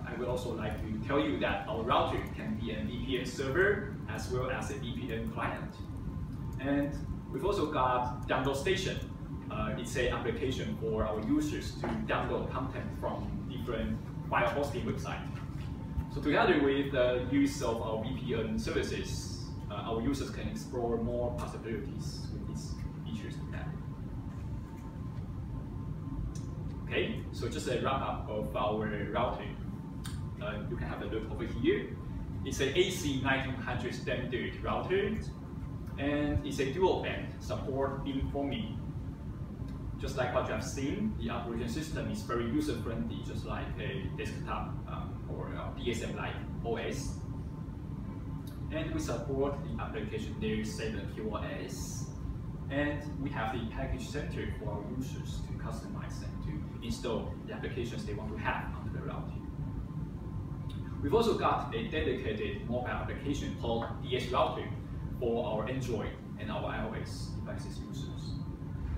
I would also like to tell you that our router can be a VPN server as well as a VPN client. And we've also got Download Station. It's an application for our users to download content from different file hosting websites. So together with the use of our VPN services, our users can explore more possibilities with these features together. Okay, so just a wrap up of our routing. You can have a look over here. It's an AC1900 standard router, and it's a dual band support beamforming. Just like what you have seen, the operation system is very user friendly, just like a desktop or a DS7-like OS. And we support the application DS716, and we have the package center for our users to customize and to install the applications they want to have on the router. We've also got a dedicated mobile application called DS Router for our Android and our iOS devices users.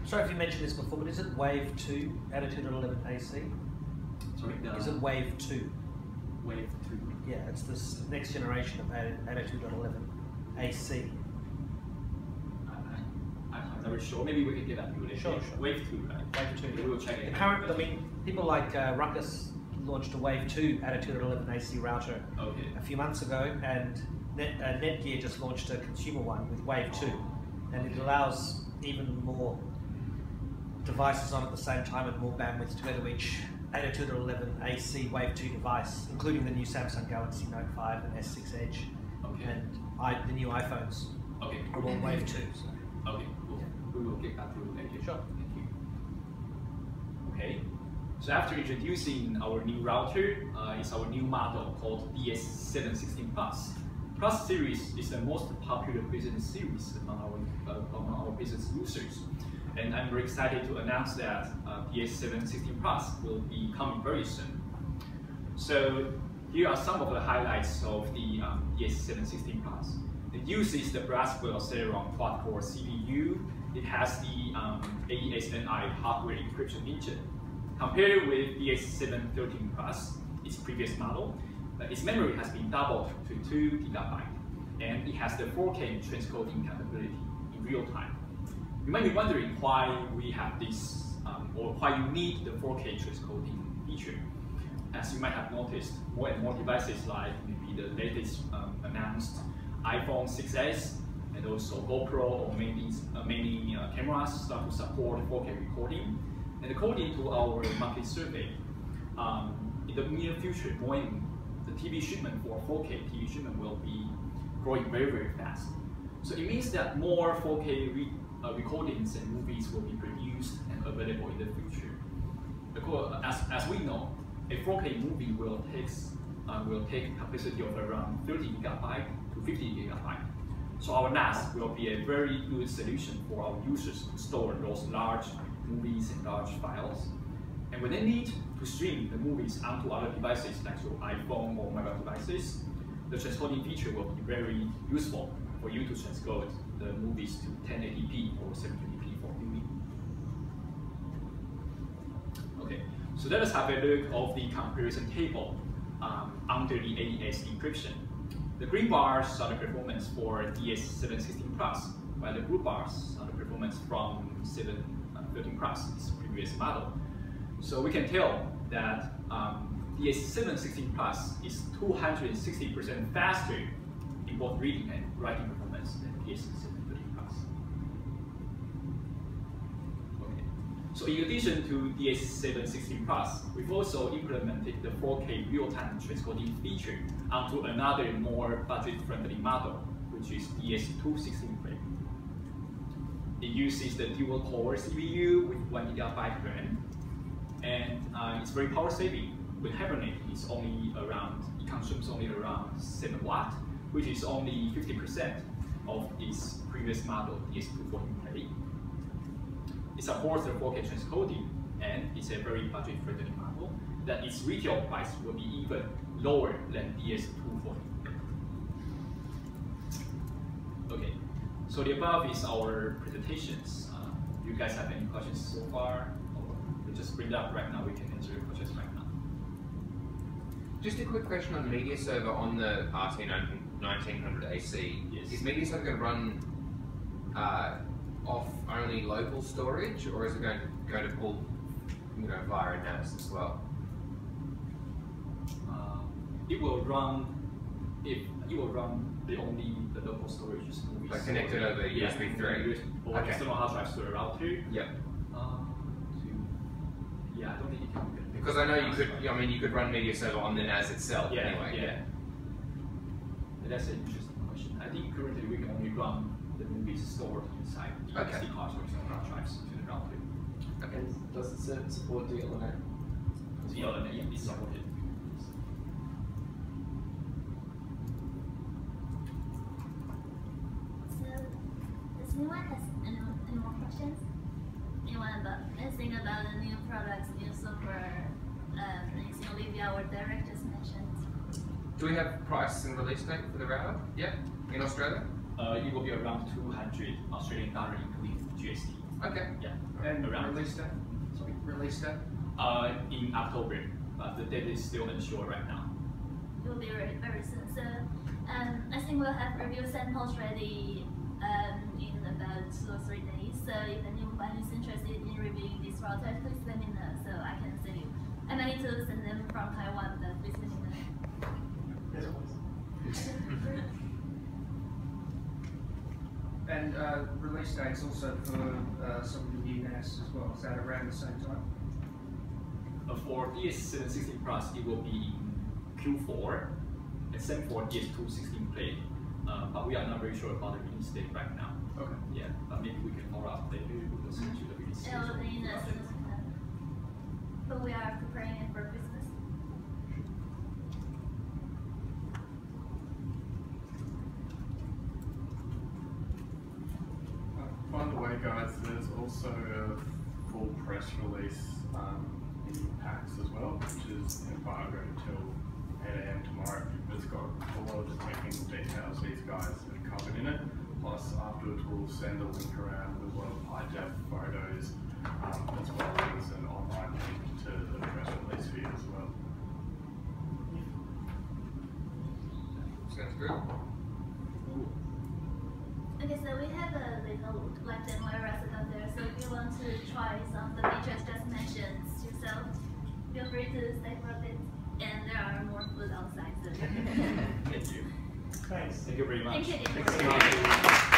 Sorry if you mentioned this before, but is it Wave 2 AT1900ac? Sorry? Is it Wave 2? Wave 2. Yeah, it's this next generation of AT1900ac. I'm not sure. Maybe we can get that to you later. Sure. Wave 2, right? Wave 2. We will check it. Current, I mean, people like Ruckus launched a Wave 2 AT1900ac router a few months ago, and Netgear just launched a consumer one with Wave 2, and it allows even more devices on at the same time and more bandwidth together with each AT1900ac Wave 2 device, including the new Samsung Galaxy Note 5 and S6 Edge, and the new iPhones are all Wave 2. So. Okay, cool. We will get back to you later. Sure. Thank you. Okay, so after introducing our new router, it's our new model called DS716 Plus. Plus series is the most popular business series among our business users. And I'm very excited to announce that DS716 Plus will be coming very soon. So here are some of the highlights of the DS716 Plus. It uses the Blackwell Celeron quad-core CPU. It has the AES-NI hardware encryption engine. Compared with DS713 Plus, its previous model, its memory has been doubled to 2 GB, and it has the 4K transcoding capability in real time. You might be wondering why we have this, or why you need the 4K transcoding feature. As you might have noticed, more and more devices like maybe the latest announced iPhone 6s and also GoPro or many cameras start to support 4K recording. And according to our market survey, in the near future, the TV shipment for 4K TV shipment will be growing very, very fast. So it means that more 4K recordings and movies will be produced and available in the future. Because as we know, a 4K movie will take capacity of around 30 GB to 50 GB. So our NAS will be a very good solution for our users to store those large movies and large files. And when they need to stream the movies onto other devices like your iPhone or mobile devices, the transcoding feature will be very useful for you to transcode the movies to 1080p or 720p for viewing. Okay, so let us have a look of the comparison table under the AES encryption. The green bars are the performance for DS716 Plus, while the blue bars are the performance from 713 Plus, its previous model. So we can tell that DS716 Plus is 260% faster in both reading and writing performance than DS713 Plus. Okay. So in addition to DS716 Plus, we've also implemented the 4K real-time transcoding feature onto another more budget-friendly model, which is DS216 Play. It uses the dual-core CPU with 1 GB RAM, and it's very power-saving. With Hibernate, it consumes only around 7 watts, which is only 50% of its previous model, DS214 Play. It supports the 4K transcoding, and it's a very budget-friendly model that its retail price will be even lower than DS214. Okay, so the above is our presentations. Do you guys have any questions so far? Or we just bring it up right now, we can answer your questions right now. Just a quick question on media server on the RT1900ac. Yes. Is media server going to run off only local storage, or is it going to pull, via a NAS as well? It will run the local storage movies. Like connected over USB 3. Or external hard drives to a router. Yep. Yeah, I don't think you can. Because I know you could. You could run media server on the NAS itself. Yeah, anyway. Yeah. That's an interesting question. I think currently we can only run the movies stored inside the SD cards or external hard drives to the router. Okay. Does it support DLNA? DLNA is supported. Does anyone has any more questions? Anything about the new products, new software, anything Olivia or Derek just mentioned? Do we have price and release date for the router? Yeah, in Australia. It will be around 200 Australian dollars including GST. Okay. Yeah. And around release date? Sorry. Release date? In October, but the date is still unsure right now. It will be very soon. So I think we'll have review samples ready in about 2 or 3 days. So if anyone is interested in reviewing this router, please let me know so I can send you. I might need to send them from Taiwan, but please let me know. Yes, please. And release dates also for some of the new NAS as well. Is that around the same time? For DS716 Plus, it will be in Q4, and same for DS216 Play. But we are not very sure about the release date right now. Okay. Yeah, but maybe we can follow up later with the schedule of the release. It will be in as soon as we can. But we are preparing it for Christmas. By the way, guys, there's also a full press release in PAX as well, which is embargoed until 8 AM tomorrow. It's got a lot of the technical details these guys have covered in it. Plus, afterwards, we'll send a link around with a lot of high-def photos, as well as an online link to the press release for you as well. Sounds good. Okay, so we have a little like iTWire reset out there. So if you want to try some of the features just mentioned yourself, feel free to stay for a bit. And there are more food outside. So. Thank you. Thanks. Thank you very much. Thank you. Thanks.